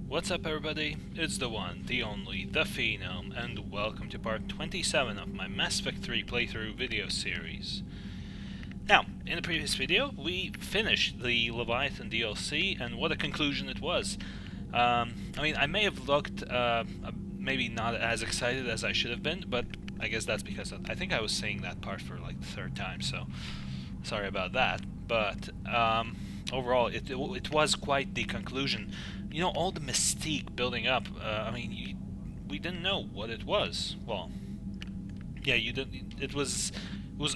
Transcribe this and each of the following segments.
What's up everybody, it's the one, the only, the Phenome, and welcome to part 27 of my Mass Effect 3 playthrough video series. Now, in the previous video, we finished the Leviathan DLC, and what a conclusion it was. I mean, I may have looked maybe not as excited as I should have been, but I guess that's because I think I was saying that part for like the third time, so sorry about that. But overall, it was quite the conclusion. You know, all the mystique building up. I mean, we didn't know what it was. Well, yeah, you did. It was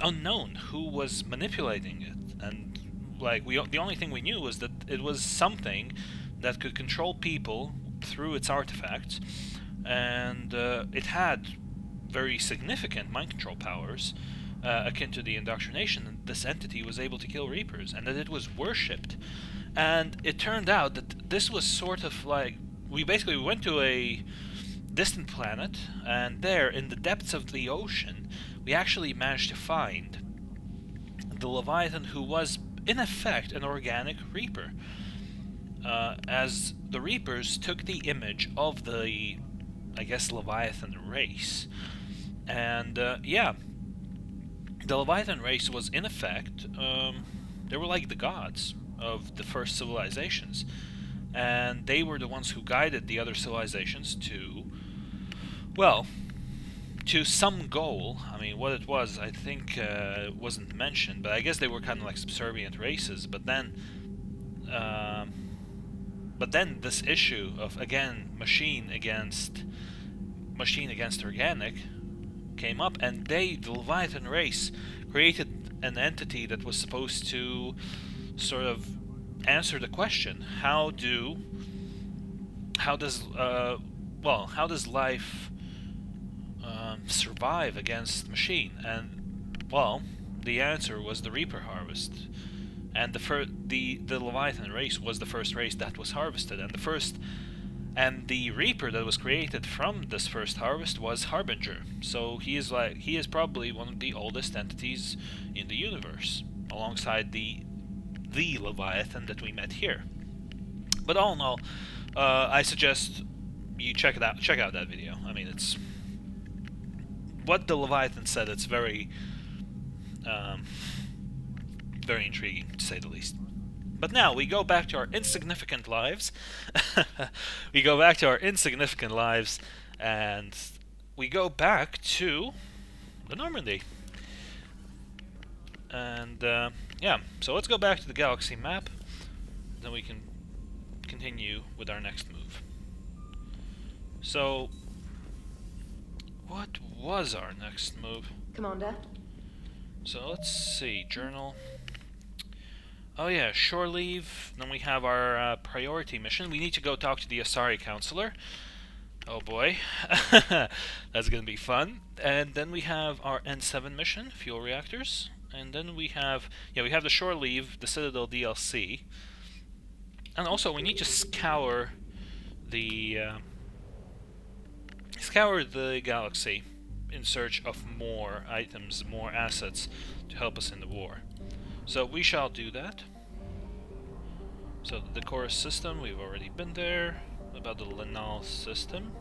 unknown who was manipulating it, and like the only thing we knew was that it was something that could control people through its artifacts, and it had very significant mind control powers. Akin to the indoctrination, and this entity was able to kill Reapers, and that it was worshipped. And it turned out that this was sort of like, we went to a distant planet, and there, in the depths of the ocean, we actually managed to find the Leviathan, who was, in effect, an organic Reaper. As the Reapers took the image of the, I guess, Leviathan race, and, yeah, the Leviathan race was, in effect, they were like the gods of the first civilizations, and they were the ones who guided the other civilizations to, well, to some goal. I mean, what it was, I think, wasn't mentioned, but I guess they were kind of like subservient races. But then this issue of, again, machine against organic came up, and the Leviathan race created an entity that was supposed to sort of answer the question: how does life survive against machine? And well, the answer was the Reaper harvest, and the Leviathan race was the first race that was harvested, and the Reaper that was created from this first harvest was Harbinger. So he is probably one of the oldest entities in the universe, alongside the Leviathan that we met here. But all in all, I suggest you check it out. Check out that video. I mean, it's what the Leviathan said. It's very, very intriguing, to say the least. But now we go back to our insignificant lives. We go back to our insignificant lives, and we go back to the Normandy. And yeah, so let's go back to the galaxy map. Then we can continue with our next move. So, what was our next move? Commander? So let's see, journal. Oh yeah, shore leave. Then we have our priority mission. We need to go talk to the Asari counselor. Oh boy, that's gonna be fun. And then we have our N7 mission, fuel reactors. And then we have the shore leave, the Citadel DLC. And also we need to scour the galaxy in search of more items, more assets to help us in the war. So we shall do that. So the Chorus system, we've already been there. About the Linal system.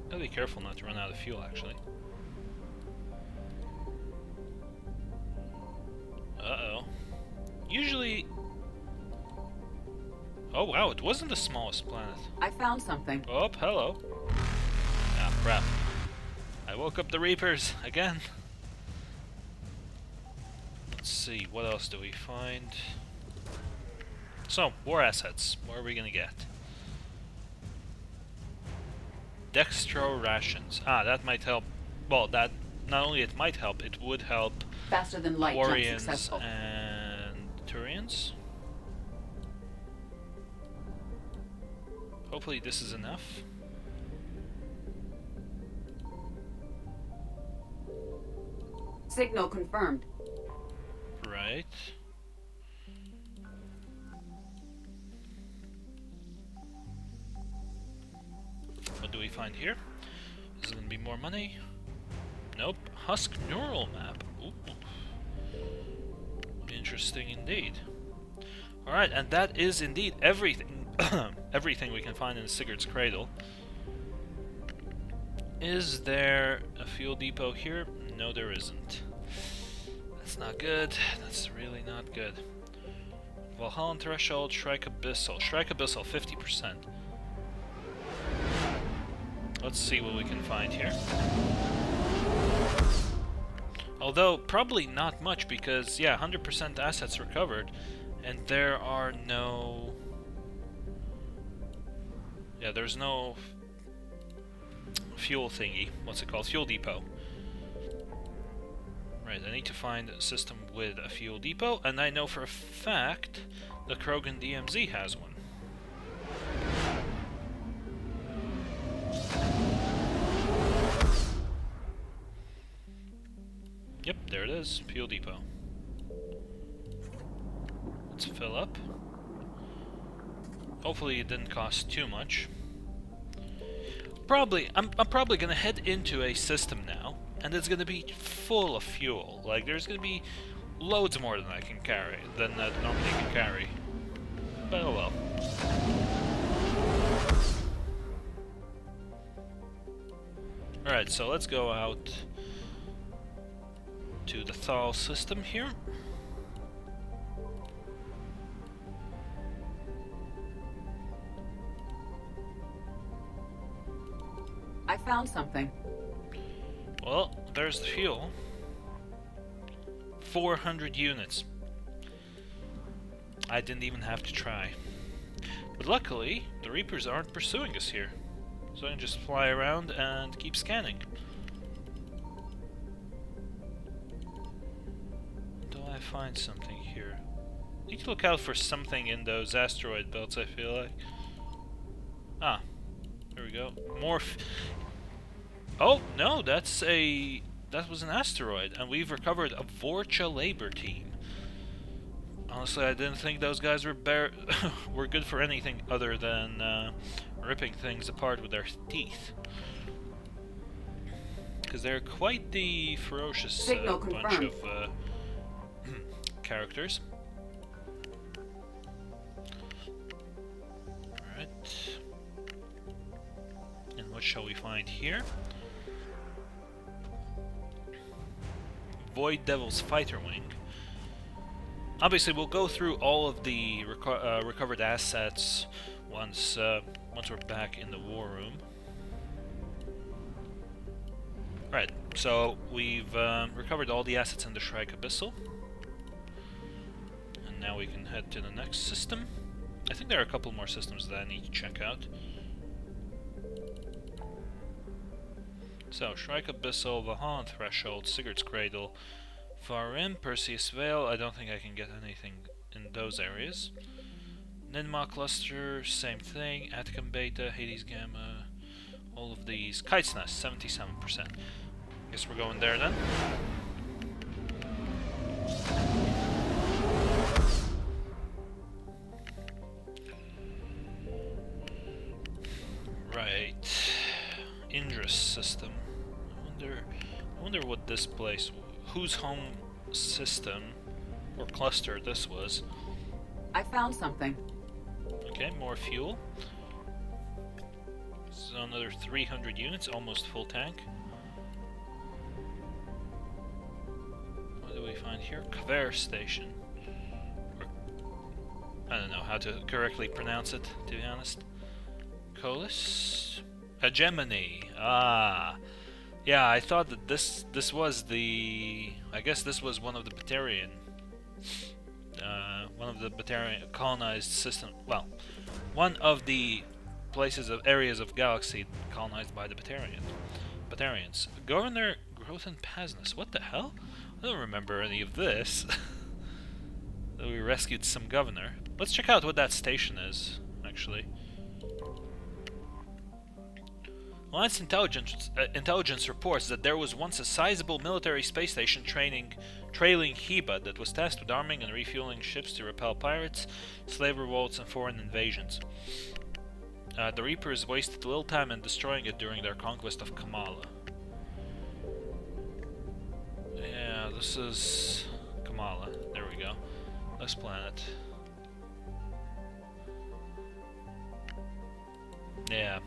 Gotta be careful not to run out of fuel, actually. Uh-oh. Usually... Oh wow, it wasn't the smallest planet. I found something. Oh, hello. Ah, crap. I woke up the Reapers again. Let's see, what else do we find? So, war assets. What are we gonna get? Dextro rations. Ah, that might help. Well, that not only it might help, it would help Faster than light, jump Quarians successful. and Turians. Hopefully this is enough. Signal confirmed. Right. What do we find here? Is it gonna be more money? Nope. Husk neural map. Ooh. Interesting indeed. Alright, and that is indeed everything everything we can find in Sigurd's Cradle. Is there a fuel depot here? No, there isn't. That's not good. That's really not good. Valhalla Threshold, Shrike Abyssal. Shrike Abyssal, 50%. Let's see what we can find here. Although, probably not much because, yeah, 100% assets recovered, and there are no... Yeah, there's no fuel thingy. What's it called? Fuel depot. Right, I need to find a system with a fuel depot, and I know for a fact the Krogan DMZ has one. Yep, there it is. Fuel depot. Let's fill up. Hopefully it didn't cost too much. I'm probably gonna head into a system now, and it's gonna be full of fuel. Like, there's gonna be loads more than I can carry, than I normally can carry. But oh well. Alright, so let's go out to the Thal system here. I found something. Well, there's the fuel. 400 units. I didn't even have to try. But luckily, the Reapers aren't pursuing us here. So I can just fly around and keep scanning. Until I find something here. Need to look out for something in those asteroid belts, I feel like. Ah, there we go. More oh, no, that was an asteroid, and we've recovered a Vorcha labor team. Honestly, I didn't think those guys were were good for anything other than ripping things apart with their teeth. Because they're quite the ferocious bunch of characters. Alright. And what shall we find here? Void Devil's Fighter Wing. Obviously, we'll go through all of the recovered assets once we're back in the war room. Right, so we've recovered all the assets in the Shrike Abyssal. And now we can head to the next system. I think there are a couple more systems that I need to check out. So, Shrike Abyssal, Valhalla Threshold, Sigurd's Cradle, Farim, Perseus Vale. I don't think I can get anything in those areas. Ninma Cluster, same thing. Atticum Beta, Hades Gamma, all of these. Kite's Nest, 77%. Guess we're going there then. Right. Indris system. I wonder what this place, whose home system or cluster this was. I found something. Okay, more fuel. So another 300 units, almost full tank. What do we find here? Kver Station. I don't know how to correctly pronounce it, to be honest. Colis? Hegemony. Ah. Yeah, I thought that this was the... I guess this was one of the Batarian... one of the Batarian colonized system... Well, one of the places of areas of galaxy colonized by the Batarians. Governor Grothan Pasnus. What the hell? I don't remember any of this. That we rescued some governor. Let's check out what that station is, actually. Alliance intelligence reports that there was once a sizable military space station trailing Heba that was tasked with arming and refueling ships to repel pirates, slave revolts, and foreign invasions. The Reapers wasted little time in destroying it during their conquest of Kamala. Yeah, this is Kamala. There we go. This planet. Yeah.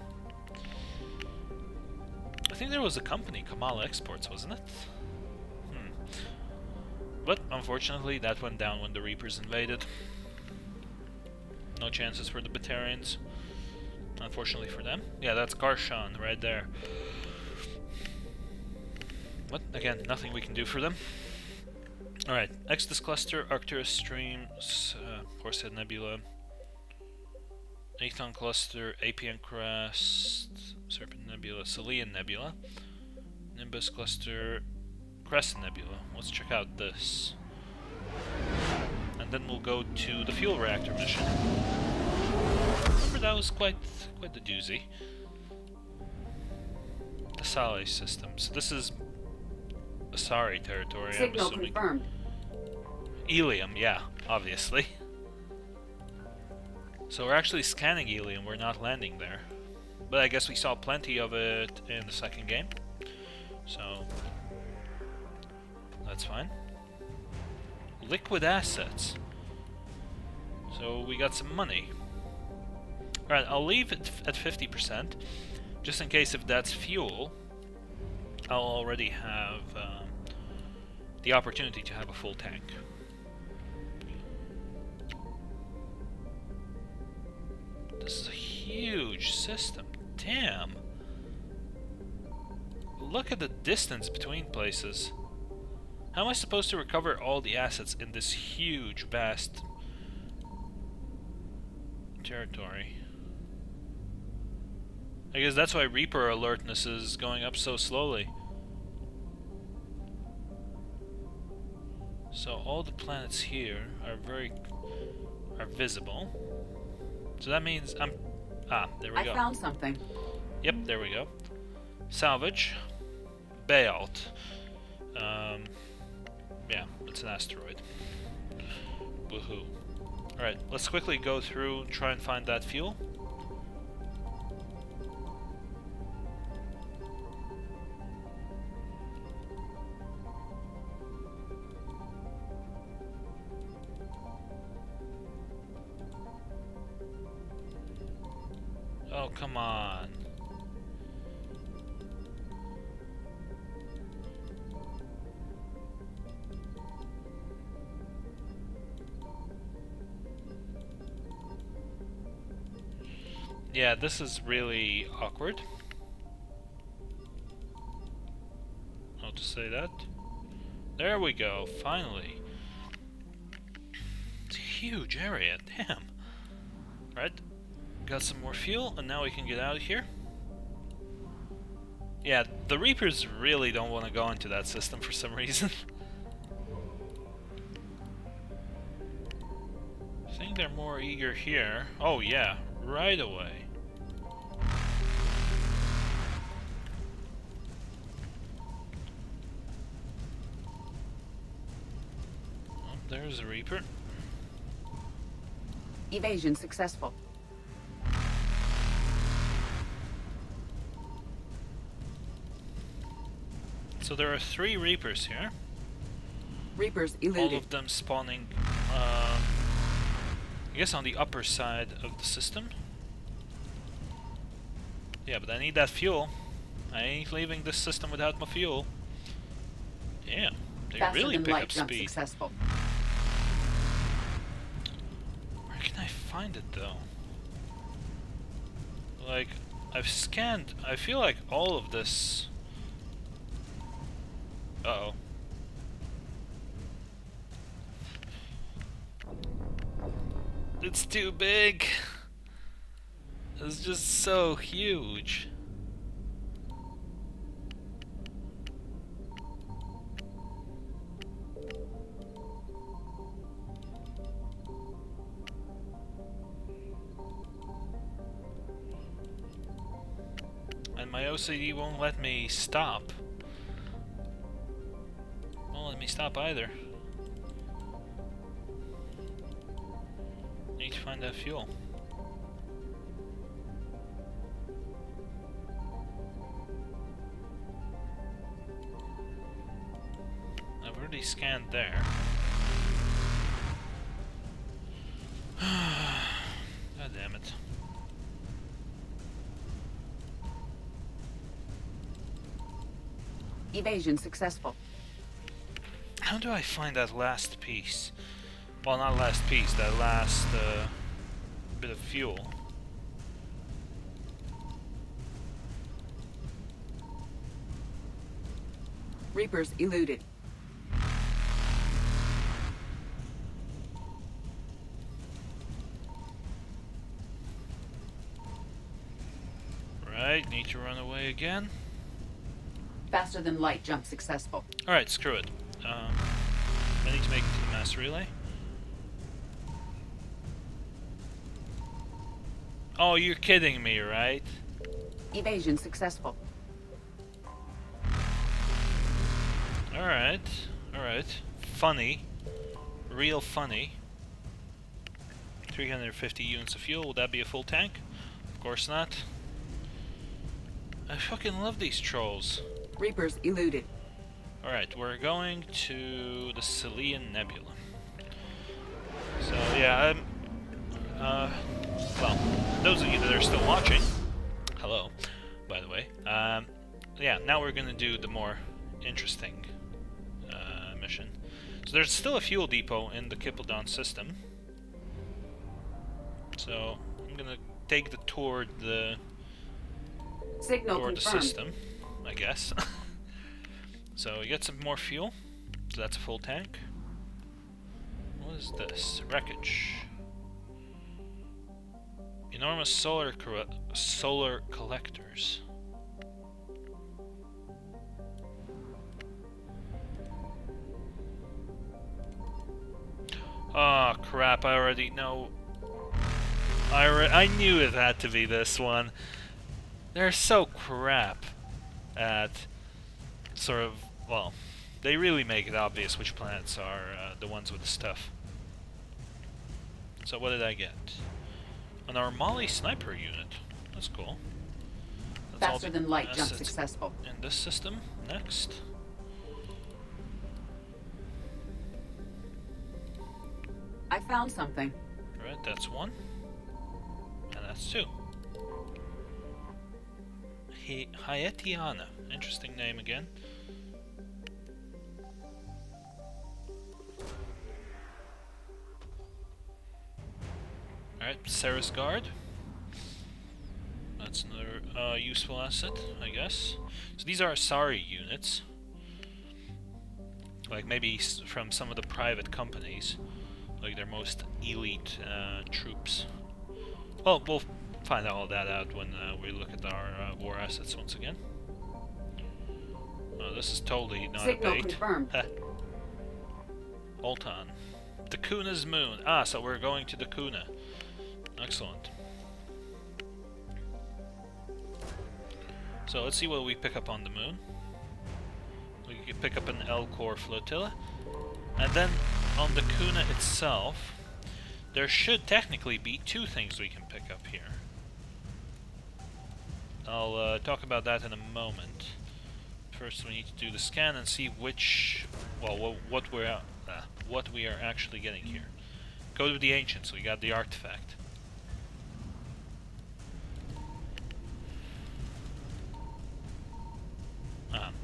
I think there was a company, Kamal Exports, wasn't it? But unfortunately, that went down when the Reapers invaded. No chances for the Batarians. Unfortunately for them. Yeah, that's Garshan right there. But again, nothing we can do for them. Alright, Exodus Cluster, Arcturus Streams, Horsehead Nebula, Aethon Cluster, Apian Crest, Serpent Nebula, Salian Nebula, Nimbus Cluster, Crescent Nebula. Let's check out this. And then we'll go to the fuel reactor mission. Remember, that was quite the doozy. The Saleh system. So this is Asari territory, Signal I'm assuming. confirmed. Ilium, yeah, obviously. So we're actually scanning Ilium, we're not landing there. But I guess we saw plenty of it in the second game. So that's fine. Liquid assets. So we got some money. Alright, I'll leave it at 50%. Just in case if that's fuel, I'll already have the opportunity to have a full tank. This is a huge system. Damn. Look at the distance between places. How am I supposed to recover all the assets in this huge, vast territory? I guess that's why Reaper alertness is going up so slowly. So all the planets here are visible. So that means there we go. I found something. Yep, there we go. Salvage. Bayout. Yeah, it's an asteroid. Woohoo. Alright, let's quickly go through and try and find that fuel. Oh, come on. Yeah, this is really awkward. How to say that? There we go, finally. It's a huge area, damn. Right, got some more fuel, and now we can get out of here. Yeah, the Reapers really don't want to go into that system for some reason. I think they're more eager here. Oh yeah, right away. Oh, there's a Reaper. Evasion successful. So there are 3 Reapers here. Reapers eluded. All of them spawning, I guess on the upper side of the system. Yeah, but I need that fuel. I ain't leaving this system without my fuel. Yeah, they Faster really than pick light up jump speed. successful. Where can I find it though? Like, I've scanned, I feel like all of this... Uh-oh. It's too big. It's just so huge. And my OCD won't let me stop. Won't let me stop either. Need to find that fuel. I've already scanned there. God damn it. Evasion successful. How do I find that last piece? Well, not last piece, that last bit of fuel. Reapers eluded. Right, need to run away again. Faster than light jump successful. Alright, screw it. I need to make it to the mass relay. Oh, you're kidding me, right? Evasion successful. Alright, alright. Funny. Real funny. 350 units of fuel, would that be a full tank? Of course not. I fucking love these trolls. Reapers eluded. Alright, we're going to the Celian Nebula. So, yeah, well, those of you that are still watching, hello, by the way. Yeah, now we're gonna do the more interesting mission. So there's still a fuel depot in the Kippledon system. So I'm gonna take the toward the system, I guess. So we get some more fuel. So that's a full tank. What is this? Wreckage. Enormous solar collectors. Oh crap! I already know. I knew it had to be this one. They're so crap at sort of, well, they really make it obvious which planets are the ones with the stuff. So what did I get? An Armali sniper unit. That's cool. That's faster than light jump successful. In this system, next. I found something. Alright, that's one. And that's two. Hyetiana. Interesting name again. Alright, Ceres Guard. That's another useful asset, I guess. So these are Asari units. Like maybe from some of the private companies. Like their most elite troops. Well, we'll find all that out when we look at our war assets once again. Oh, this is totally not Signal a bait. Confirmed. Oltan. Dakuna's moon. Ah, so we're going to Dakuna. Excellent. So let's see what we pick up on the moon. We can pick up an L-Core flotilla. And then on Dakuna itself, there should technically be two things we can pick up here. I'll talk about that in a moment. First, we need to do the scan and see which, well, what we are actually getting here. Code of the Ancients. We got the artifact.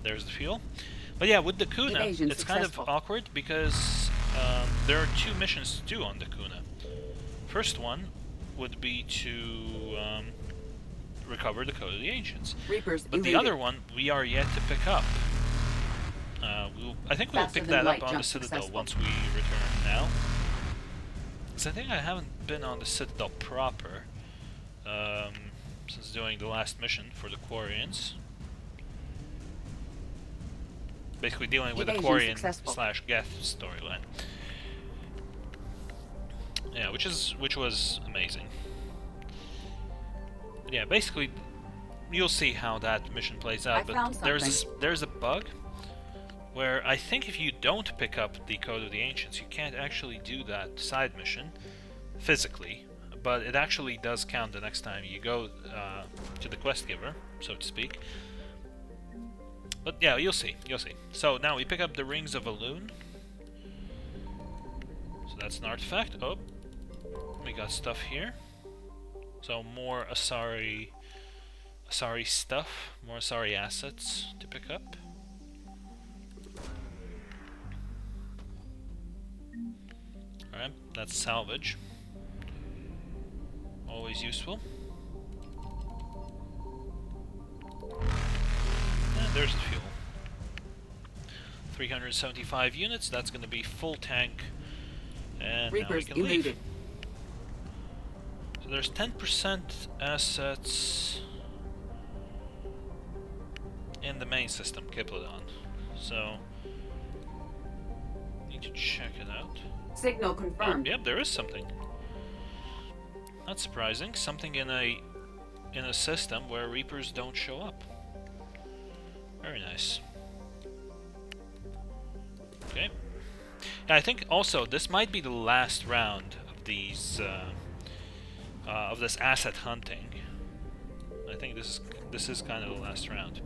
There's the fuel. But yeah, with Dakuna, it's kind of awkward because there are two missions to do on Dakuna. First one would be to recover the Code of the Ancients. But the other one we are yet to pick up. I think we'll pick that up on the Citadel once we return now. Because I think I haven't been on the Citadel proper since doing the last mission for the Quarians. Basically dealing with the Quarian / Geth storyline. Yeah, which was amazing. But yeah, basically you'll see how that mission plays out. But there's a bug where I think if you don't pick up the Code of the Ancients, you can't actually do that side mission physically. But it actually does count the next time you go to the quest giver, so to speak. But yeah, you'll see. So now we pick up the Rings of Elune. So that's an artifact. Oh, we got stuff here. So more Asari stuff, more Asari assets to pick up. Alright, that's salvage. Always useful. And there's the fuel. 375 units, that's going to be full tank. And Reapers now we can leave. eluded. So there's 10% assets in the main system, Kiplodon. So, need to check it out. Signal Oh, confirmed. yep, there is something. Not surprising. Something in a system where Reapers don't show up. Very nice. Okay. Yeah, I think also this might be the last round of these of this asset hunting. I think this is kind of the last round.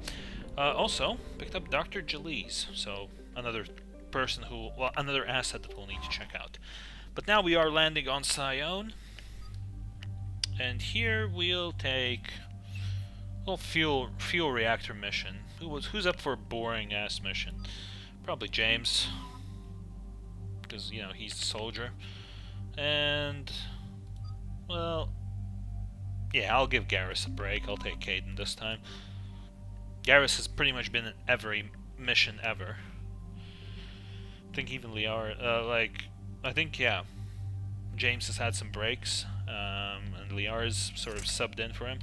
Also picked up Dr. Jalise, so another person another asset that we'll need to check out. But now we are landing on Sion, and here we'll take a little fuel reactor mission. Who's up for a boring ass mission? Probably James, because you know he's the soldier. And well, yeah, I'll give Garrus a break. I'll take Caden this time. Garrus has pretty much been in every mission ever. I think even Liara, I think, yeah, James has had some breaks, and Liara's sort of subbed in for him.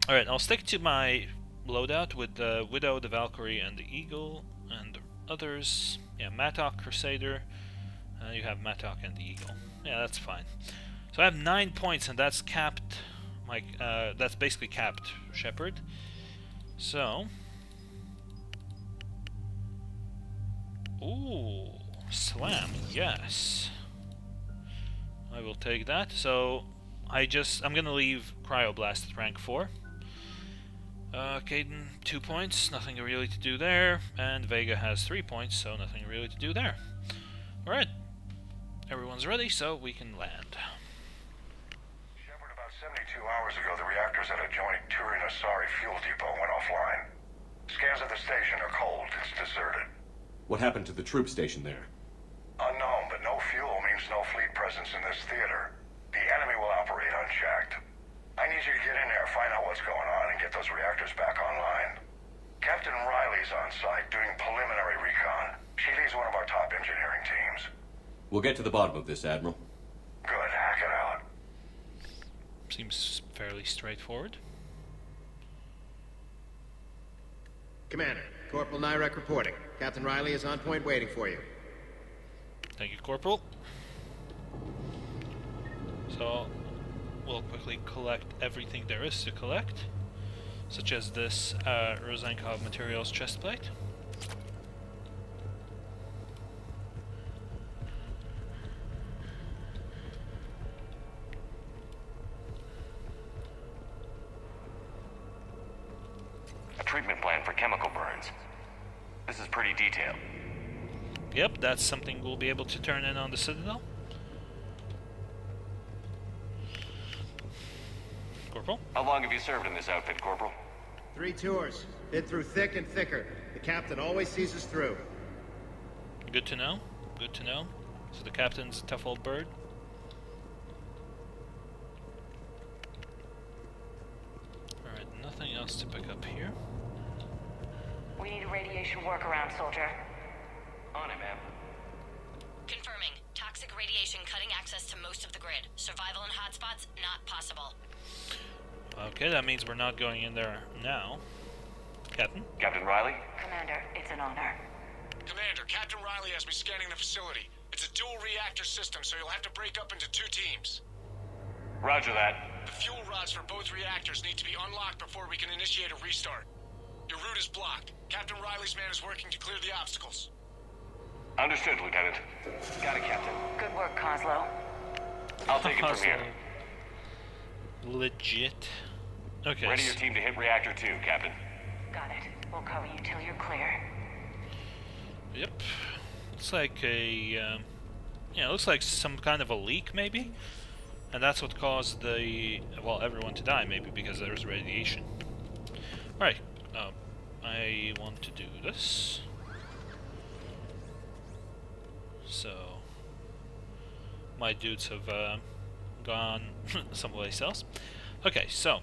Alright, I'll stick to my loadout with the Widow, the Valkyrie, and the Eagle, and others. Yeah, Mattock, Crusader, you have Mattock and the Eagle. Yeah, that's fine. So I have 9 points, and that's capped, that's basically capped Shepherd. So, ooh, Slam, yes. I will take that. So, I'm gonna leave Cryoblast at rank 4. Caden, 2 points, nothing really to do there. And Vega has 3 points, so nothing really to do there. Alright, everyone's ready, so we can land. Shepard, about 72 hours ago, the reactors at adjoining Turin-Asari fuel depot went offline. Scans of the station are cold. It's deserted. What happened to the troop station there? Unknown, but no fuel means no fleet presence in this theater. The enemy will operate unchecked. I need you to get in there, find out what's going on, and get those reactors back online. Captain Riley's on site doing preliminary recon. She leads one of our top engineering teams. We'll get to the bottom of this, Admiral. Good, hack it out. Seems fairly straightforward. Commander, Corporal Nyrek reporting. Captain Riley is on point waiting for you. Thank you, Corporal. So, we'll quickly collect everything there is to collect, such as this Rosenkov Materials chestplate. A treatment plan for chemical burns. This is pretty detailed. Yep, that's something we'll be able to turn in on the Citadel. Corporal? How long have you served in this outfit, Corporal? 3 tours. Been through thick and thicker. The captain always sees us through. Good to know. Good to know. So the captain's a tough old bird. Alright, nothing else to pick up here. We need a radiation workaround, soldier. On it, ma'am. Confirming. Toxic radiation cutting access to most of the grid. Survival in hotspots, not possible. Okay, that means we're not going in there now. Captain? Captain Riley? Commander, it's an honor. Commander, Captain Riley has me scanning the facility. It's a dual reactor system, so you'll have to break up into 2 teams. Roger that. The fuel rods for both reactors need to be unlocked before we can initiate a restart. Your route is blocked. Captain Riley's man is working to clear the obstacles. Understood, Lieutenant. Got it, Captain. Good work, Coslow. I'll take it from here. Legit. Okay. Ready your team to hit Reactor 2, Captain. Got it. We'll cover you till you're clear. Yep. Looks like a, yeah, it looks like some kind of a leak, maybe? And that's what caused everyone to die, maybe, because there was radiation. Alright, I want to do this. So, my dudes have gone someplace else. Okay, so.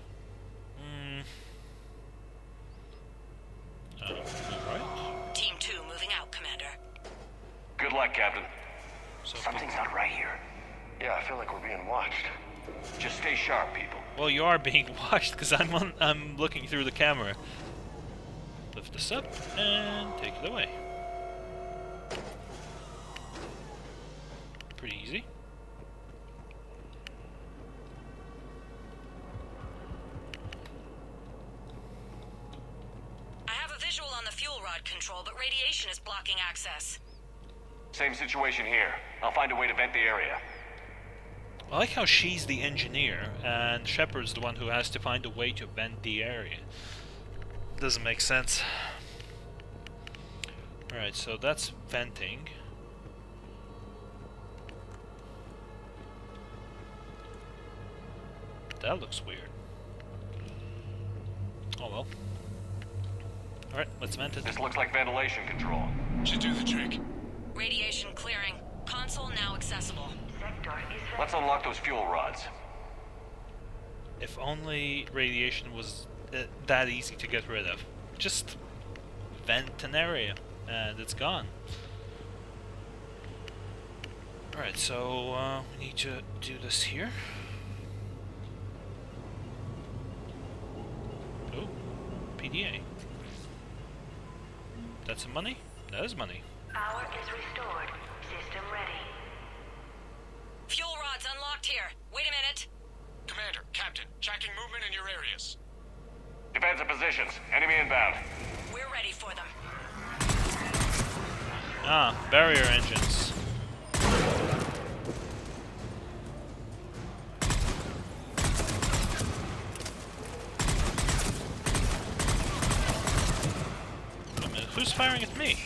Alright. Team 2 moving out, Commander. Good luck, Captain. So Something's not right here. Yeah, I feel like we're being watched. Just stay sharp, people. well, you are being watched because I'm looking through the camera. Lift this up and take it away. Pretty easy. I have a visual on the fuel rod control, but radiation is blocking access. Same situation here. I'll find a way to vent the area. I like how she's the engineer and Shepard's the one who has to find a way to vent the area. Doesn't make sense. Alright, so that's venting. That looks weird. Oh well. Alright, let's vent it. This looks like ventilation control. Should do the trick. Radiation clearing. Console now accessible. Let's unlock those fuel rods. If only radiation was that easy to get rid of. Just vent an area and it's gone. Alright, so we need to do this here. Oh, PDA. That's some money? That is money. Power is restored. System ready. Fuel rods unlocked here. Wait a minute. Commander, Captain, tracking movement in your areas. Defensive positions. Enemy inbound. We're ready for them. Ah, barrier engines. Wait a minute, who's firing at me?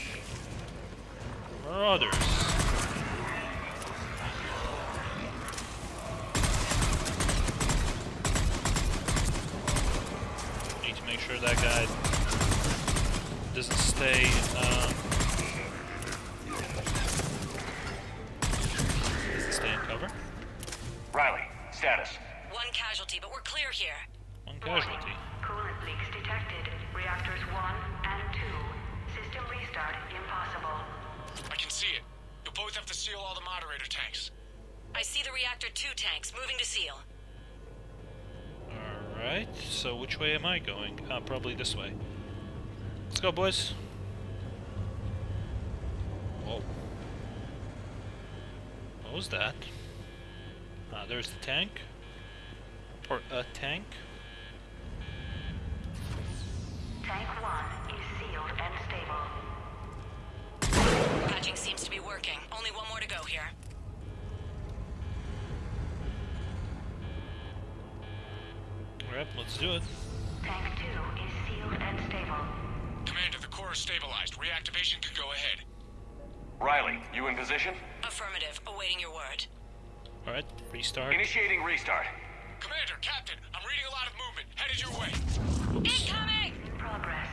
Or others? Need to make sure that guy doesn't stay in cover. Riley, status. One casualty, but we're clear here. One casualty. Coolant leaks detected. Reactors 1 and 2. System restart impossible. I can see it. You'll both have to seal all the moderator tanks. I see the reactor 2 tanks moving to seal. Alright, so which way am I going? Probably this way. Let's go, boys. Whoa. What was that? There's the tank. Or a tank. Tank 1 is sealed and stable. Patching seems to be working. Only one more to go here. Alright, let's do it. Tank 2 is sealed and stable. Commander, the core is stabilized. Reactivation can go ahead. Riley, you in position? Affirmative. Awaiting your word. Alright, restart. Initiating restart. Commander, Captain, I'm reading a lot of movement. Headed your way. Oops. Incoming! Progress.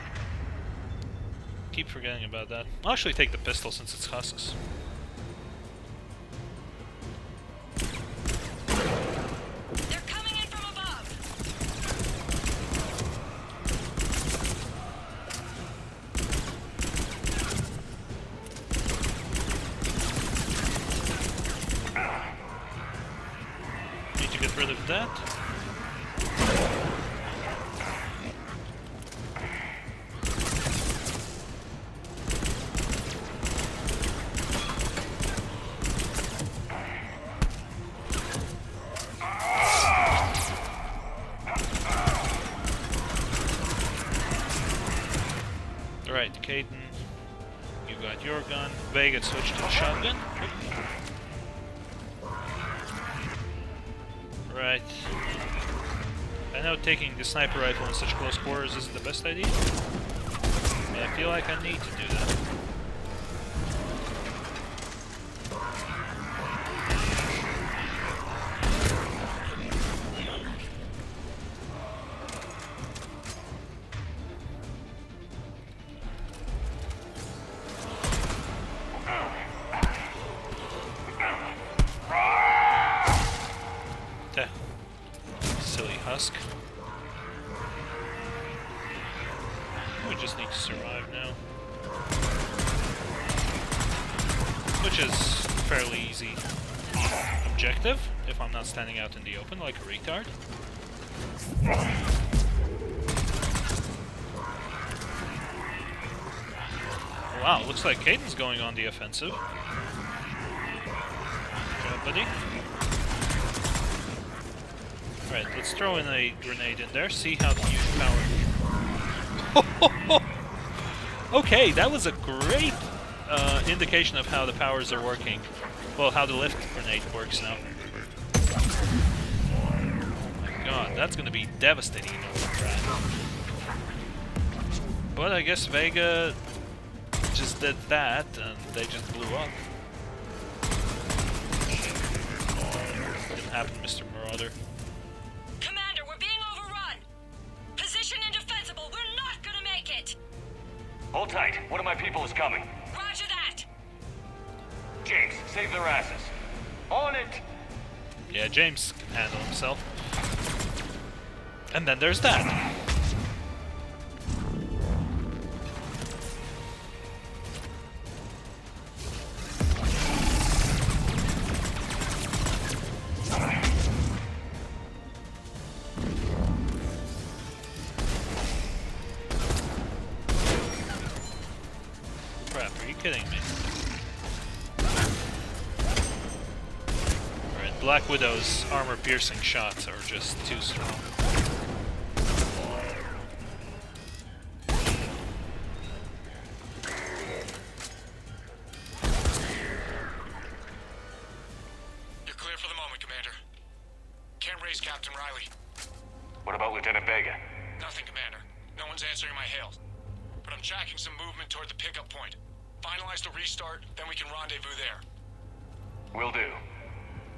Keep forgetting about that. I'll actually take the pistol since it's husks. They're coming in from above! Need to get rid of that. Alright, Caden, you got your gun. Vega switched to the shotgun. Right. I know taking the sniper rifle in such close quarters isn't the best idea, but I feel like I need to do that. silly husk. We just need to survive now. Which is fairly easy objective, if I'm not standing out in the open like a retard. Wow, looks like Caden's going on the offensive. Good job, buddy. Alright, let's throw in a grenade in there, see how to use power. Okay, that was a great indication of how the powers are working. Well, how the lift grenade works now. Oh my god, that's gonna be devastating in overdrive. But I guess Vega just did that, and they just blew up. Didn't happen, Mr. Marauder. Commander, we're being overrun. Position indefensible. We're not gonna make it. Hold tight. One of my people is coming. Roger that. James, save their asses. On it! Yeah, James can handle himself. And then there's that. Crap, are you kidding me? Alright, Black Widow's armor-piercing shots are just too strong. You're clear for the moment, Commander. Can't raise Captain Riley. What about Lieutenant Vega? Nothing, Commander. No one's answering my hails. But I'm tracking some movement toward the pickup point. Finalize the restart, then we can rendezvous there. Will do.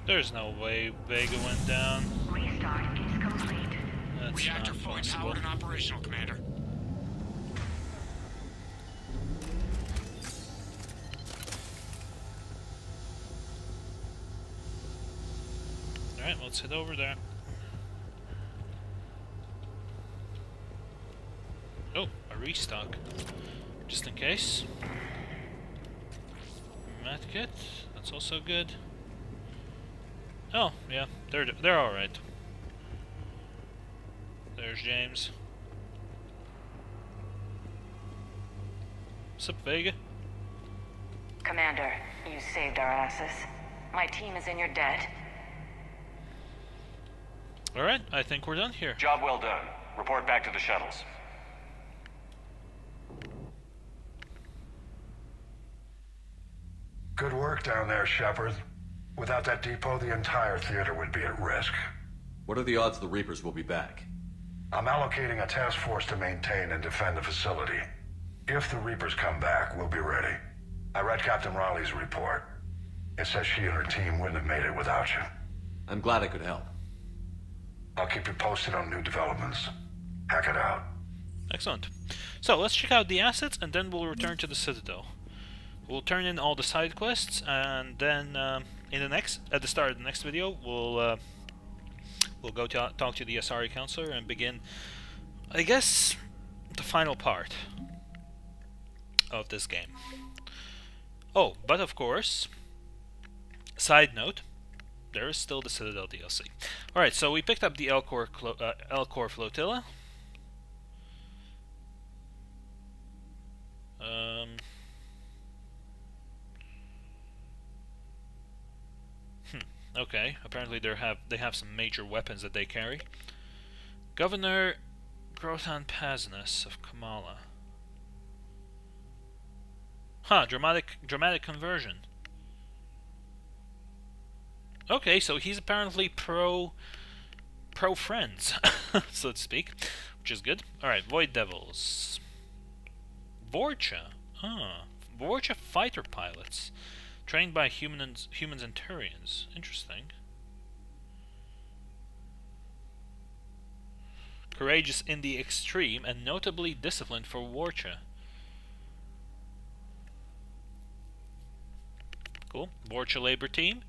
There's no way Vega went down. Restart is complete. That's Reactor not fully possible. powered and operational, Commander. Alright, let's head over there. Oh, a restock. Just in case. Medkit, that's also good. Oh, yeah, they're alright. There's James. Sup, Vega? Commander, you saved our asses. My team is in your debt. Alright, I think we're done here. Job well done. Report back to the shuttles. Good work down there, Shepard. Without that depot, the entire theater would be at risk. What are the odds the Reapers will be back? I'm allocating a task force to maintain and defend the facility. If the Reapers come back, we'll be ready. I read Captain Riley's report. It says she and her team wouldn't have made it without you. I'm glad I could help. I'll keep you posted on new developments. Hack it out. Excellent. So, let's check out the assets, and then we'll return to the Citadel. We'll turn in all the side quests, and then at the start of the next video, we'll go to talk to the Asari counselor and begin, I guess, the final part of this game. Oh, but of course, side note, there is still the Citadel DLC. Alright, so we picked up the Elcor Flotilla. Okay, apparently they have some major weapons that they carry. Governor Grothan Paznus of Kamala. Huh, dramatic conversion. Okay, so he's apparently pro friends, so to speak, which is good. Alright, Void Devils. Vorcha. Vorcha fighter pilots. Trained by humans and Turians. Interesting. Courageous in the extreme and notably disciplined for Vorcha. Cool. Vorcha labor team.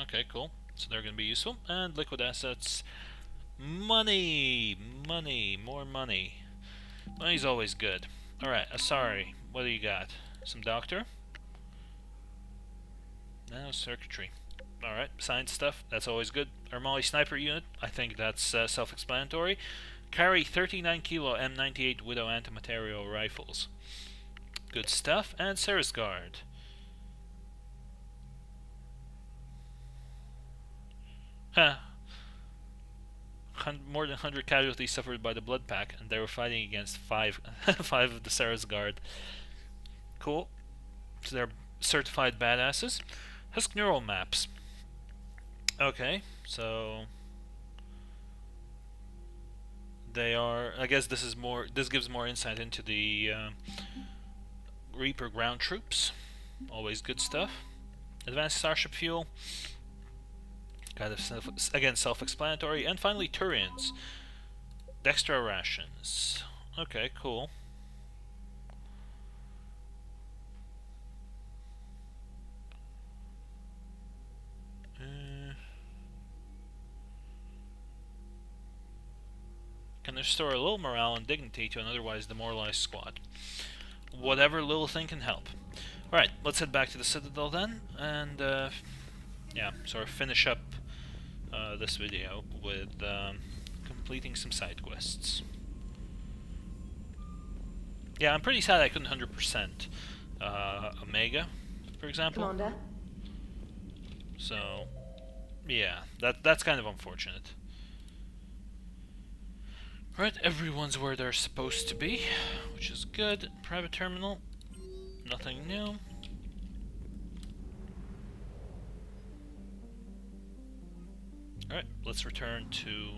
Okay, cool. So they're going to be useful. And liquid assets. Money! Money! More money. Money's always good. Alright, Asari, what do you got? Some doctor? No, circuitry. Alright, science stuff, that's always good. Armali sniper unit, I think that's self-explanatory. Carry 39 kilo M98 Widow antimaterial rifles. Good stuff. And Ceres Guard. Huh. More than 100 casualties suffered by the Blood Pack, and they were fighting against five of the Ceres Guard. Cool. So they're certified badasses. Husk neural maps. Okay, so they are. I guess this is more. This gives more insight into the Reaper ground troops. Always good stuff. Advanced starship fuel. Kind of self-explanatory. And finally, Turians. Dextra rations. Okay, cool. Can restore a little morale and dignity to an otherwise demoralized squad. Whatever little thing can help. Alright, let's head back to the Citadel then, and yeah, sort of finish up this video with completing some side quests. Yeah, I'm pretty sad I couldn't 100% Omega, for example. Commander? So, yeah, that's kind of unfortunate. Right, everyone's where they're supposed to be, which is good. Private terminal, nothing new. Alright, let's return to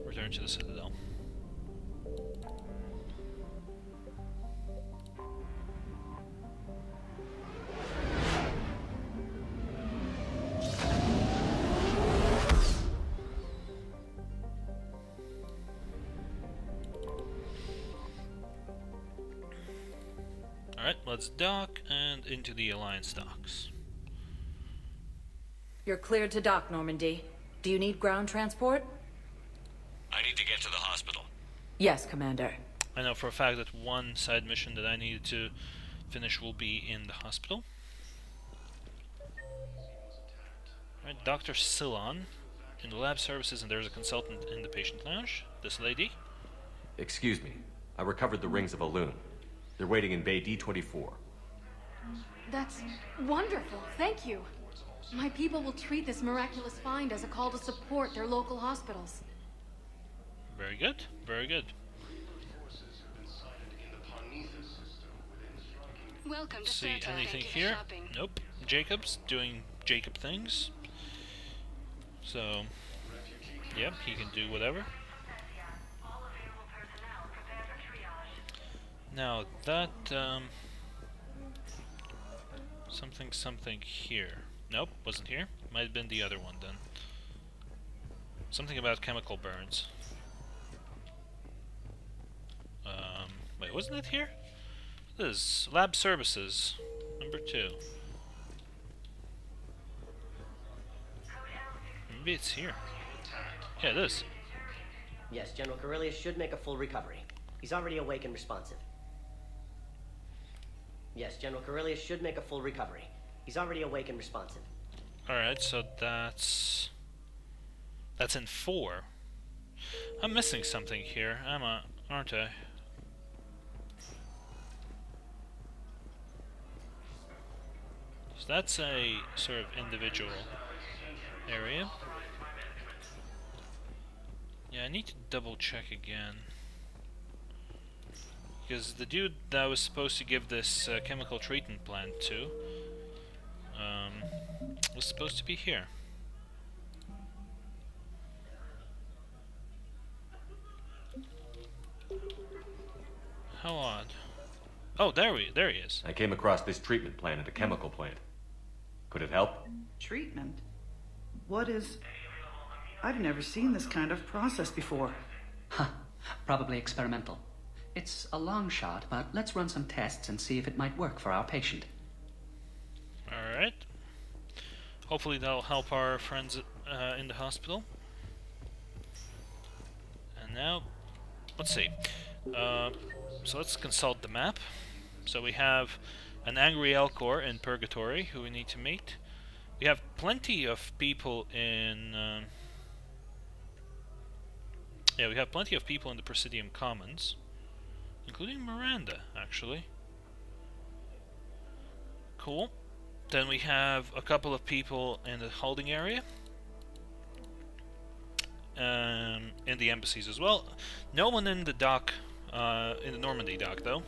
the Citadel. Alright, let's dock and into the Alliance docks. You're cleared to dock, Normandy. Do you need ground transport? I need to get to the hospital. Yes, Commander. I know for a fact that one side mission that I needed to finish will be in the hospital. Alright, Dr. Silon in the lab services, and there's a consultant in the patient lounge. This lady. Excuse me. I recovered the rings of Elune. They're waiting in Bay D24. That's wonderful. Thank you. My people will treat this miraculous find as a call to support their local hospitals. Very good. Very good. Welcome to See Serta. anything Thank you for here? shopping. Nope. Jacob's doing Jacob things. So, yep, he can do whatever. Now that something here. Nope, wasn't here. Might have been the other one then. Something about chemical burns. Wait, wasn't it here? This is lab services, number 2. Maybe it's here. Yeah, it is. Yes, General Corellius should make a full recovery. He's already awake and responsive. Yes, General Corellius should make a full recovery. He's already awake and responsive. Alright, so that's in 4. I'm missing something here, aren't I? So that's a sort of individual area. Yeah, I need to double check again. Because the dude that I was supposed to give this chemical treatment plant to was supposed to be here. How odd. Oh, there he is. I came across this treatment plant at a chemical plant. Could it help? Treatment? What is... I've never seen this kind of process before. Huh. Probably experimental. It's a long shot, but let's run some tests and see if it might work for our patient. Alright. Hopefully that'll help our friends in the hospital. And now, let's see. So let's consult the map. So we have an angry Elcor in Purgatory who we need to meet. We have plenty of people in... yeah, we have plenty of people in the Presidium Commons. Including Miranda, actually. Cool. Then we have a couple of people in the holding area. In the embassies as well. No one in the dock, in the Normandy dock though.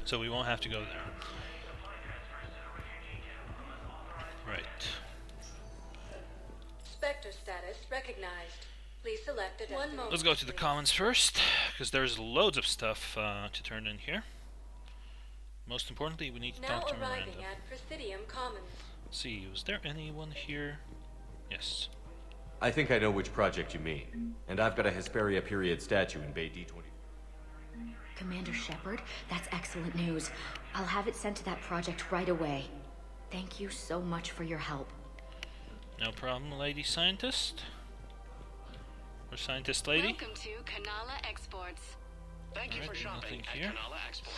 So we won't have to go there. Right. Spectre status recognized. Please select a destination. Let's go to the commons first, because there's loads of stuff to turn in here. Most importantly, we need to talk to Miranda. Now arriving at Presidium Commons. Let's see, was there anyone here? Yes. I think I know which project you mean. And I've got a Hesperia period statue in Bay D20. Commander Shepard, that's excellent news. I'll have it sent to that project right away. Thank you so much for your help. No problem, lady scientist. Or scientist lady. Welcome to Kanala Exports. Thank you for shopping at here. Kanala Exports.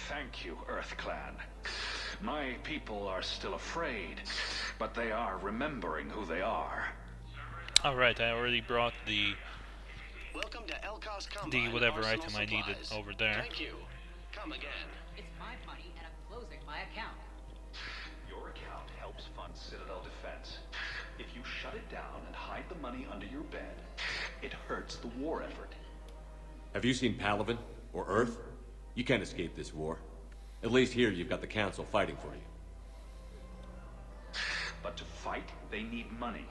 Thank you, Earth Clan. My people are still afraid, but they are remembering who they are. Alright, I already brought the Welcome to Elcos Combine whatever Arsenal item I needed Supplies. over there. Thank you. Come again. It's my money and I'm closing my account. Your account helps fund Citadel defense. If you shut it down and hide the money under your bed, it hurts the war effort. Have you seen Palaven? Or Earth? You can't escape this war. At least here you've got the Council fighting for you. But to fight, they need money.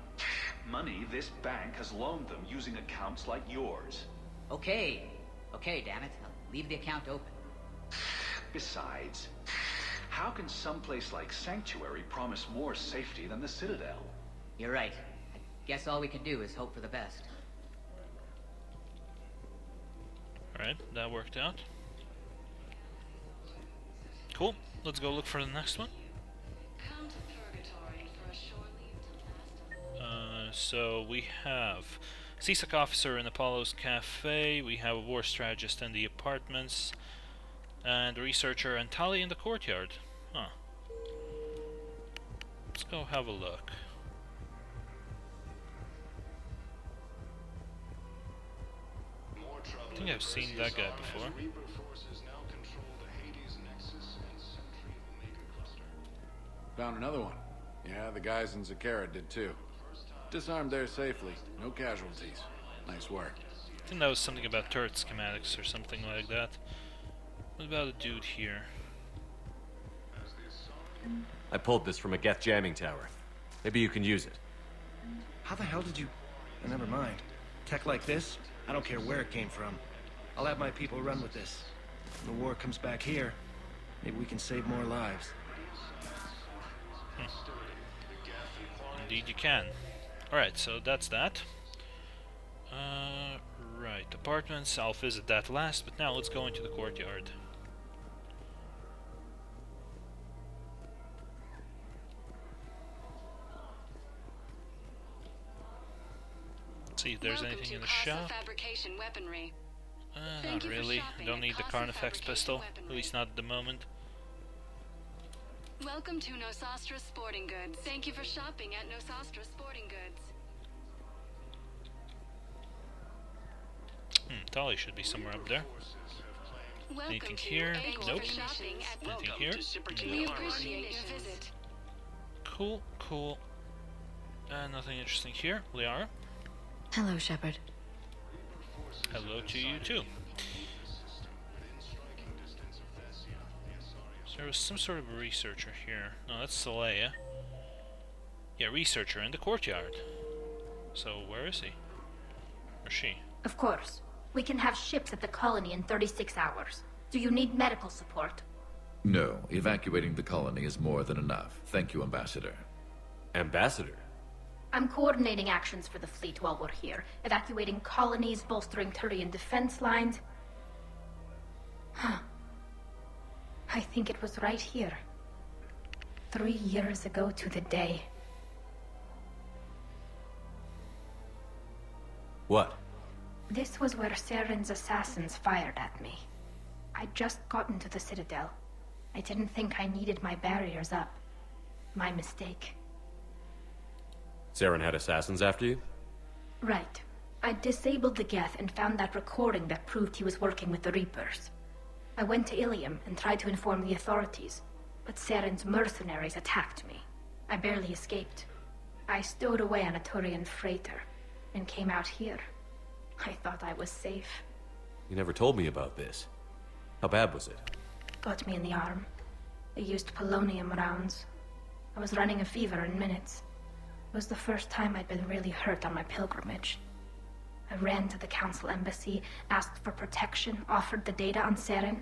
Money this bank has loaned them using accounts like yours. Okay, damn it. I'll leave the account open. Besides, how can someplace like Sanctuary promise more safety than the Citadel? You're right. I guess all we can do is hope for the best. Alright, that worked out. Cool, let's go look for the next one. So we have CSEC officer in Apollo's cafe, we have a war strategist in the apartments, and a researcher and Tali in the courtyard. Huh. Let's go have a look. I think I've seen that guy before. Found another one. Yeah, the guys in Zakara did too. Disarmed there safely. No casualties. Nice work. I think that was something about turret schematics or something like that. What about a dude here? I pulled this from a Geth jamming tower. Maybe you can use it. How the hell did you... Never mind. Tech like this, I don't care where it came from. I'll have my people run with this. When the war comes back here, maybe we can save more lives. Indeed you can. Alright, so that's that. Right, apartments, I'll visit that last, but now let's go into the courtyard. Let's see if there's anything in the shop. Fabrication weaponry. Not really. I don't need the Carnifex pistol, at least not at the moment. Welcome to Nosastra Sporting Goods. Thank you for shopping at Nosastra Sporting Goods. Tali should be somewhere up there. Anything here? Nope. Anything here? We appreciate your visit. Cool, cool. Nothing interesting here. Liara? Hello, Shepard. Hello to you too. So there was some sort of a researcher here. No, that's Saleya. Yeah, researcher in the courtyard. So where is he? Or she? Of course. We can have ships at the colony in 36 hours. Do you need medical support? No, evacuating the colony is more than enough. Thank you, Ambassador. Ambassador? I'm coordinating actions for the fleet while we're here. Evacuating colonies, bolstering Turian defense lines. Huh. I think it was right here. 3 years ago to the day. What? This was where Saren's assassins fired at me. I'd just gotten to the Citadel. I didn't think I needed my barriers up. My mistake. Saren had assassins after you? Right. I disabled the Geth and found that recording that proved he was working with the Reapers. I went to Ilium and tried to inform the authorities, but Saren's mercenaries attacked me. I barely escaped. I stowed away on a Turian freighter and came out here. I thought I was safe. You never told me about this. How bad was it? Got me in the arm. They used polonium rounds. I was running a fever in minutes. It was the first time I'd been really hurt on my pilgrimage. I ran to the council embassy, asked for protection, offered the data on Saren.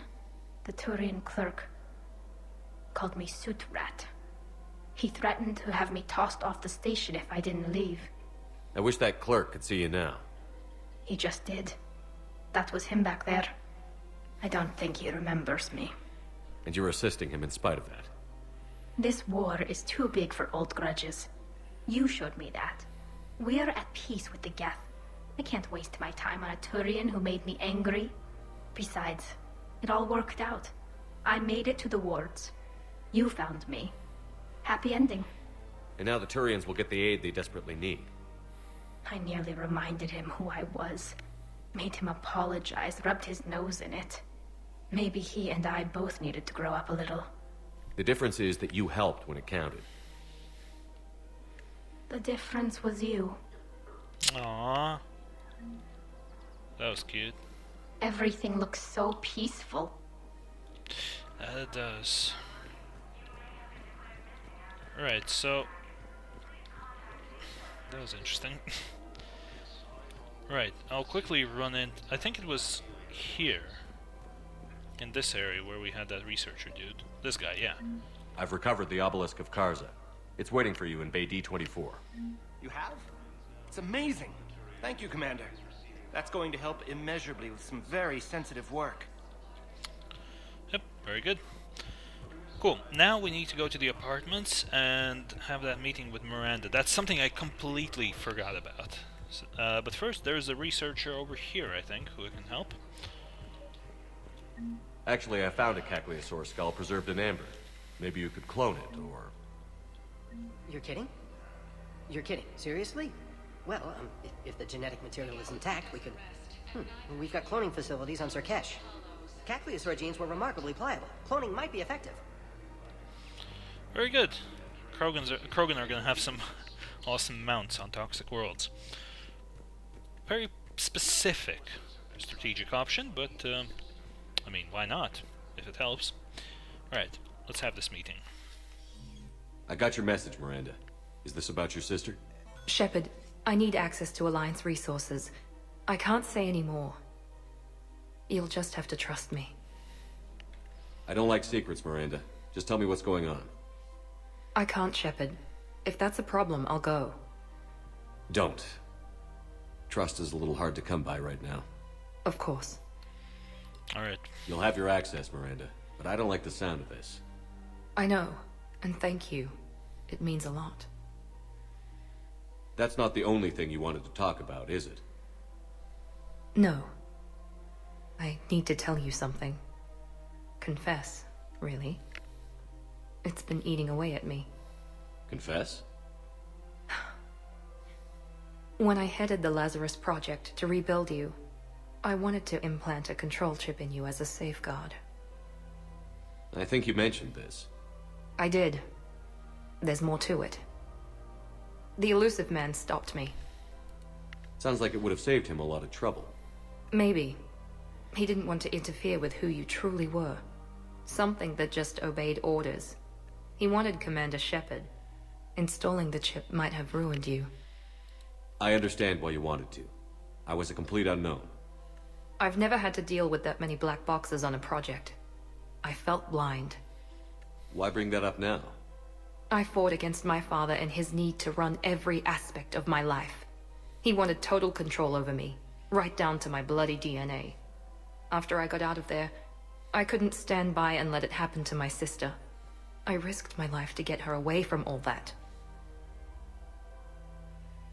The Turian clerk called me Soot Rat. He threatened to have me tossed off the station if I didn't leave. I wish that clerk could see you now. He just did. That was him back there. I don't think he remembers me. And you were assisting him in spite of that. This war is too big for old grudges. You showed me that. We're at peace with the Geth. I can't waste my time on a Turian who made me angry. Besides, it all worked out. I made it to the wards. You found me. Happy ending. And now the Turians will get the aid they desperately need. I nearly reminded him who I was. Made him apologize, rubbed his nose in it. Maybe he and I both needed to grow up a little. The difference is that you helped when it counted. The difference was you. Aww. That was cute. Everything looks so peaceful. It does. Right, so... That was interesting. Right, I'll quickly run in. I think it was here. In this area where we had that researcher dude. This guy, yeah. I've recovered the obelisk of Karza. It's waiting for you in Bay D24. You have? It's amazing. Thank you, Commander. That's going to help immeasurably with some very sensitive work. Yep, very good. Cool, now we need to go to the apartments and have that meeting with Miranda. That's something I completely forgot about. So, but first, there's a researcher over here, I think, who can help. Actually, I found a Cagliasaur skull preserved in amber. Maybe you could clone it, or... You're kidding? You're kidding. Seriously? Well, if the genetic material is intact, we could... We've got cloning facilities on Surkesh. Cagliasaur genes were remarkably pliable. Cloning might be effective. Very good. Krogan are going to have some awesome mounts on Toxic Worlds. Very specific strategic option, but, I mean, why not, if it helps. Alright, let's have this meeting. I got your message, Miranda. Is this about your sister? Shepard, I need access to Alliance resources. I can't say any more. You'll just have to trust me. I don't like secrets, Miranda. Just tell me what's going on. I can't, Shepard. If that's a problem, I'll go. Don't. Trust is a little hard to come by right now. Of course. Alright. You'll have your access, Miranda, but I don't like the sound of this. I know, and thank you. It means a lot. That's not the only thing you wanted to talk about, is it? No. I need to tell you something. Confess, really. It's been eating away at me. Confess? When I headed the Lazarus Project to rebuild you, I wanted to implant a control chip in you as a safeguard. I think you mentioned this. I did. There's more to it. The elusive man stopped me. Sounds like it would have saved him a lot of trouble. Maybe. He didn't want to interfere with who you truly were. Something that just obeyed orders. He wanted Commander Shepard. Installing the chip might have ruined you. I understand why you wanted to. I was a complete unknown. I've never had to deal with that many black boxes on a project. I felt blind. Why bring that up now? I fought against my father and his need to run every aspect of my life. He wanted total control over me, right down to my bloody DNA. After I got out of there, I couldn't stand by and let it happen to my sister. I risked my life to get her away from all that.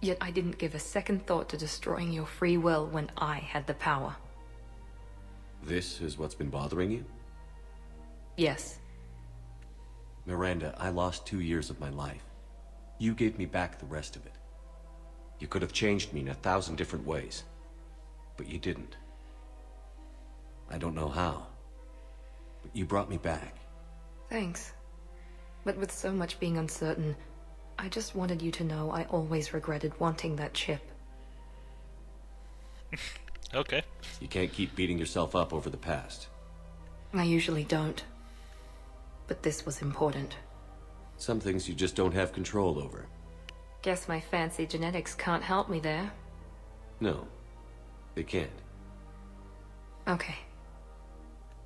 Yet I didn't give a second thought to destroying your free will when I had the power. This is what's been bothering you? Yes. Miranda, I lost 2 years of my life. You gave me back the rest of it. You could have changed me in 1,000 different ways, but you didn't. I don't know how, but you brought me back. Thanks. But with so much being uncertain, I just wanted you to know I always regretted wanting that chip. Okay. You can't keep beating yourself up over the past. I usually don't. But this was important. Some things you just don't have control over. Guess my fancy genetics can't help me there. No, they can't. Okay.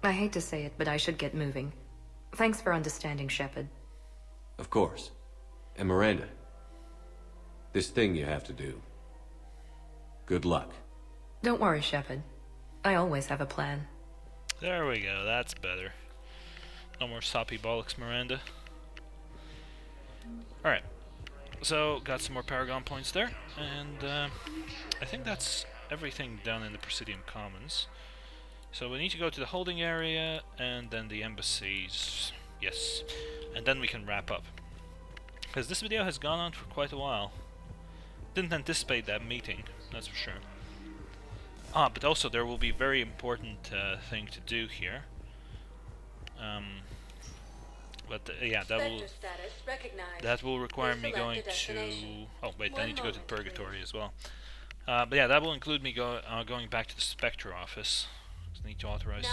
I hate to say it, but I should get moving. Thanks for understanding, Shepard. Of course. And Miranda, this thing you have to do. Good luck. Don't worry, Shepard. I always have a plan. There we go, that's better. No more soppy bollocks, Miranda. Alright. So, got some more Paragon points there, and I think that's everything down in the Presidium Commons. So we need to go to the holding area, and then the embassies. Yes. And then we can wrap up. Because this video has gone on for quite a while. Didn't anticipate that meeting, that's for sure. Ah, but also there will be a very important thing to do here. Yeah, that will require me going to... Oh wait, I need to go to the Purgatory as well. But yeah, that will include me going back to the Spectre office. I need to authorize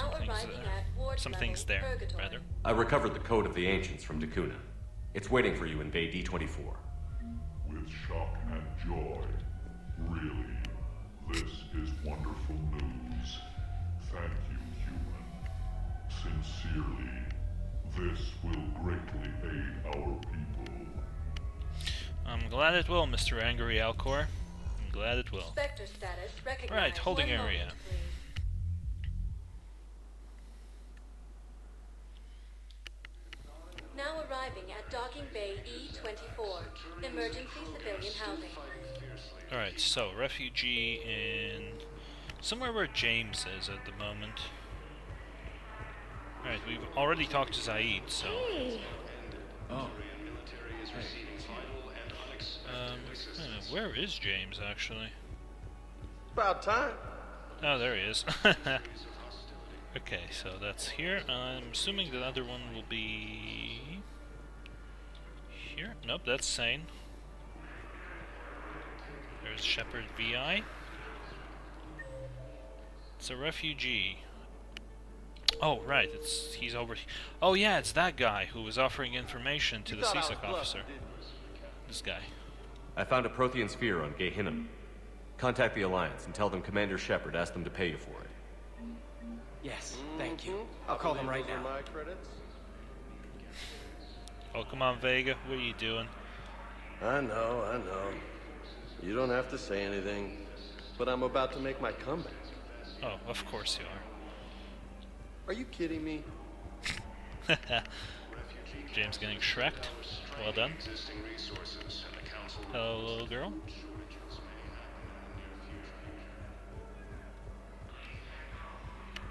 some things there, rather. I recovered the Code of the Ancients from Dakuna. It's waiting for you in Bay D-24. With shock and joy. Really, this is wonderful news. Thank you, human. Sincerely, this will greatly aid our people. I'm glad it will, Mr. Angry Alcor. I'm glad it will. Spectre status recognized. Right, holding area. Now arriving at Docking Bay E-24, emergency civilian housing. Alright, so refugee in somewhere where James is at the moment. Alright, we've already talked to Zaid, so... Oh. Where is James, actually? About time. Oh, there he is. Okay, so that's here. I'm assuming the other one will be... here? Nope, that's Sane. There's Shepard VI. It's a refugee. Oh, right, he's over... Oh yeah, it's that guy who was offering information to the CSEC officer. This guy. I found a Prothean sphere on Phenome. Contact the Alliance and tell them Commander Shepard asked them to pay you for it. Yes, thank you. I'll call them right now. Oh, come on, Vega. What are you doing? I know. You don't have to say anything, but I'm about to make my comeback. Oh, of course you are. Are you kidding me? James getting shreked. Well done. Hello, little girl.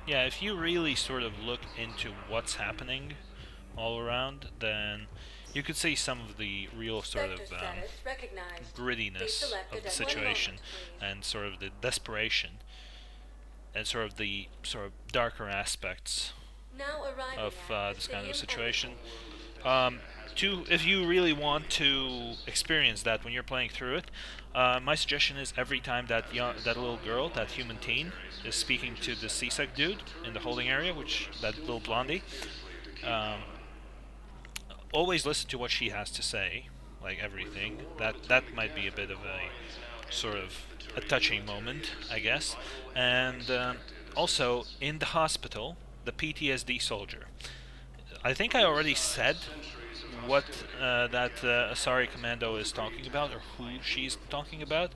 Yeah, if you really sort of look into what's happening all around, then you could see some of the real sort of grittiness of the situation and sort of the desperation and sort of the darker aspects of this kind of a situation. If you really want to experience that when you're playing through it, my suggestion is every time that little girl, that human teen, is speaking to the CSEC dude in the holding area, that little blondie, always listen to what she has to say, like everything. That might be a bit of a sort of a touching moment, I guess. And also in the hospital, the PTSD soldier. I think I already said what that Asari Commando is talking about, or who she's talking about,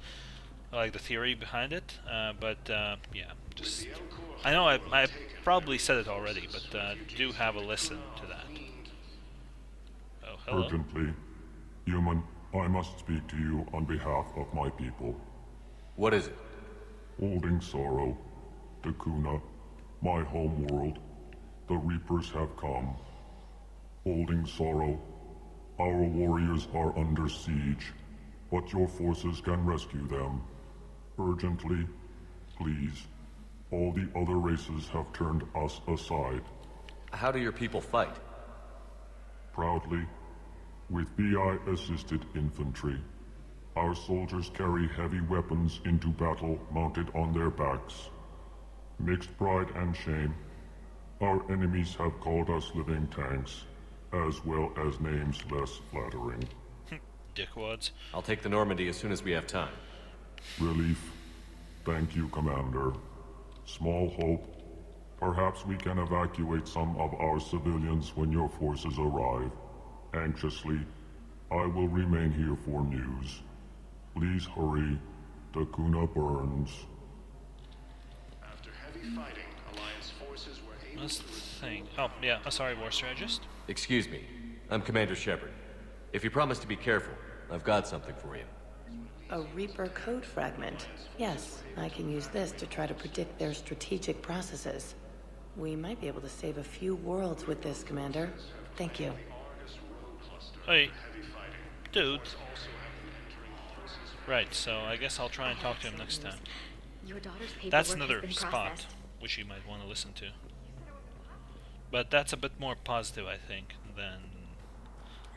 like the theory behind it. But yeah, just I know I probably said it already, but do have a listen to that. Oh, hello. Urgently, human, I must speak to you on behalf of my people. What is it? Holding sorrow, Takuna, my home world, the Reapers have come. Holding sorrow, our warriors are under siege, but your forces can rescue them. Urgently, please. All the other races have turned us aside. How do your people fight? Proudly, with BI-assisted infantry. Our soldiers carry heavy weapons into battle mounted on their backs. Mixed pride and shame, our enemies have called us living tanks, as well as names less flattering. Dickwads. I'll take the Normandy as soon as we have time. Relief. Thank you, Commander. Small hope. Perhaps we can evacuate some of our civilians when your forces arrive. Anxiously, I will remain here for news. Please hurry. Takuna burns. After heavy fighting, Alliance forces were able Let's think. Oh, yeah. Sorry, War Strategist. Excuse me. I'm Commander Shepard. If you promise to be careful, I've got something for you. A Reaper code fragment. Yes, I can use this to try to predict their strategic processes. We might be able to save a few worlds with this, Commander. Thank you. Hey, dude. Right, so I guess I'll try and talk to him next time. Your daughter's paperwork That's has another been spot processed. which you might want to listen to. But that's a bit more positive, I think, than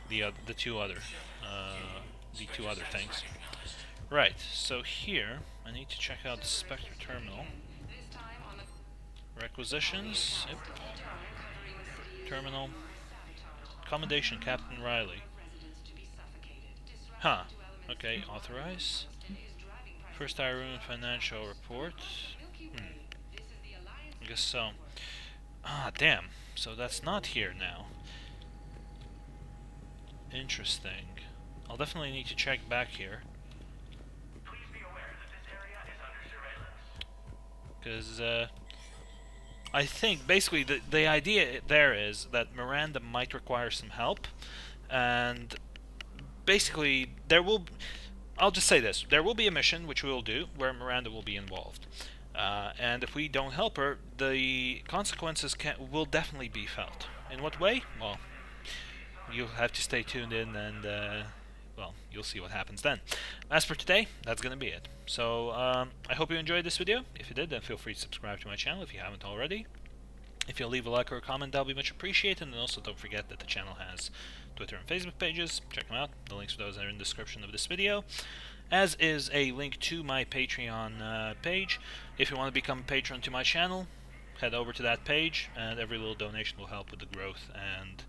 the two other things. Right, so here I need to check out the Spectre terminal. Requisitions. Yep. Terminal. Accommodation, Captain Riley. Huh. Okay, authorize. First Irene financial report. I guess so. Ah, damn. So that's not here now. Interesting. I'll definitely need to check back here. Because, I think basically the idea there is that Miranda might require some help, and basically I'll just say this, there will be a mission which we will do where Miranda will be involved, and if we don't help her, the consequences will definitely be felt. In what way? Well, you'll have to stay tuned in, and well, you'll see what happens then. As for today, that's gonna be it. So I hope you enjoyed this video. If you did, then feel free to subscribe to my channel if you haven't already. If you'll leave a like or a comment, that'll be much appreciated. And also don't forget that the channel has Twitter and Facebook pages. Check them out. The links for those are in the description of this video, as is a link to my Patreon page. If you want to become a patron to my channel, head over to that page, and every little donation will help with the growth and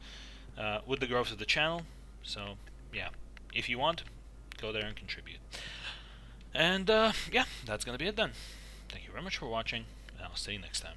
of the channel. So yeah, if you want, go there and contribute. And yeah, that's gonna be it then. Thank you very much for watching, and I'll see you next time.